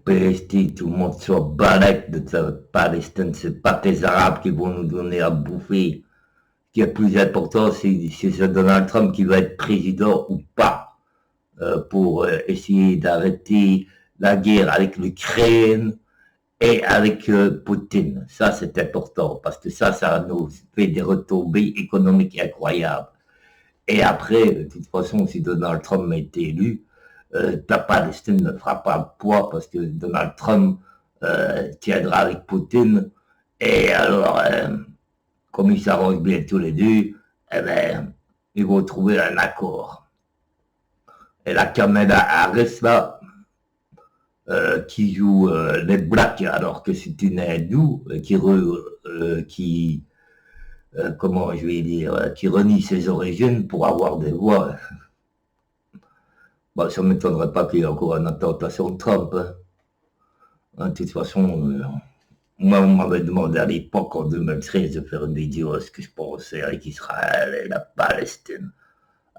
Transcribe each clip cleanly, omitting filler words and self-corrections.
Palestine, tout le monde soit balèque de sa Palestine, c'est pas tes Arabes qui vont nous donner à bouffer. Ce qui est plus important, c'est Donald Trump qui va être président ou pas, pour essayer d'arrêter la guerre avec l'Ukraine et avec Poutine. Ça, c'est important, parce que ça nous fait des retombées économiques incroyables. Et après, de toute façon, si Donald Trump est élu, la Palestine ne fera pas le poids parce que Donald Trump tiendra avec Poutine. Et alors, comme ils s'arrangent bien tous les deux, eh ben, ils vont trouver un accord. Et la Kamala Harris, là, qui joue les Blacks alors que c'est une hindoue comment je vais dire, qui renie ses origines pour avoir des voix. Bon, ça ne m'étonnerait pas qu'il y ait encore un attentat sur Trump. Hein. De toute façon, moi, on m'avait demandé à l'époque, en 2013, de faire une vidéo à ce que je pensais avec Israël et la Palestine.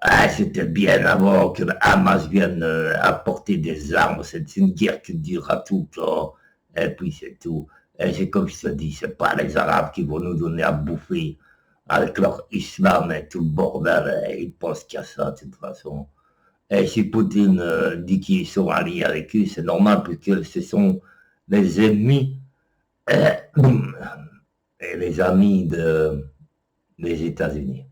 Ah, c'était bien avant que le Hamas vienne apporter des armes. C'est une guerre qui durera tout le temps. Et puis c'est tout. Et c'est comme je te dis, c'est pas les Arabes qui vont nous donner à bouffer avec leur islam et tout le bordel. Et ils pensent qu'il y a ça, de toute façon. Et si Poutine dit qu'ils sont alliés avec eux, c'est normal, puisque ce sont les ennemis et les amis des États-Unis.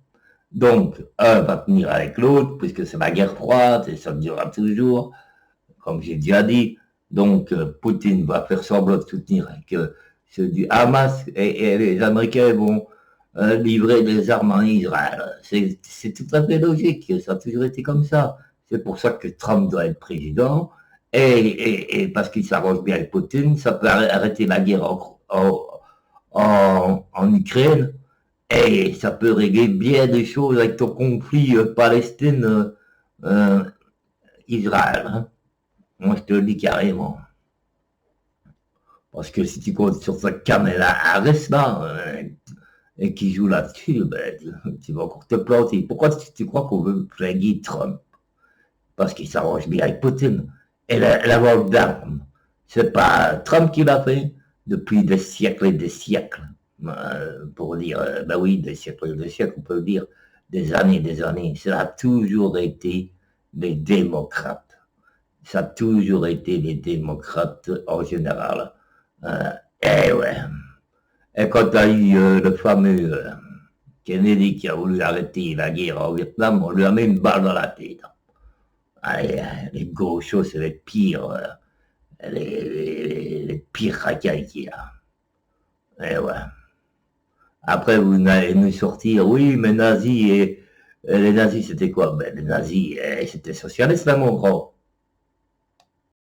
Donc, un va tenir avec l'autre, puisque c'est la guerre froide, et ça durera toujours, comme j'ai déjà dit. Donc, Poutine va faire semblant de soutenir avec ceux du Hamas, et les Américains vont livrer des armes en Israël. C'est tout à fait logique, ça a toujours été comme ça. C'est pour ça que Trump doit être président, et parce qu'il s'arrange bien avec Poutine, ça peut arrêter la guerre en Ukraine, et ça peut régler bien des choses avec ton conflit Palestine-Israël. Hein. Moi, je te le dis carrément. Parce que si tu comptes sur ta caméra Harris, là, et qui joue là-dessus, ben, tu vas encore te planter. Pourquoi tu crois qu'on veut flinguer Trump? Parce qu'il s'arrange bien avec Poutine. Et la vente d'armes, c'est pas Trump qui l'a fait depuis des siècles et des siècles. Pour dire, ben oui, des siècles et des siècles, on peut dire des années et des années. Ça a toujours été les démocrates. Ça a toujours été les démocrates en général. Et ouais. Et quand tu as eu le fameux Kennedy qui a voulu arrêter la guerre en Vietnam, on lui a mis une balle dans la tête. Allez, les gauchos, c'est les pires, les pires racailles qu'il y a. Et ouais. Après, vous allez nous sortir, oui, mais nazis, et les nazis, c'était quoi? Ben, les nazis, c'était socialiste, là, mon grand.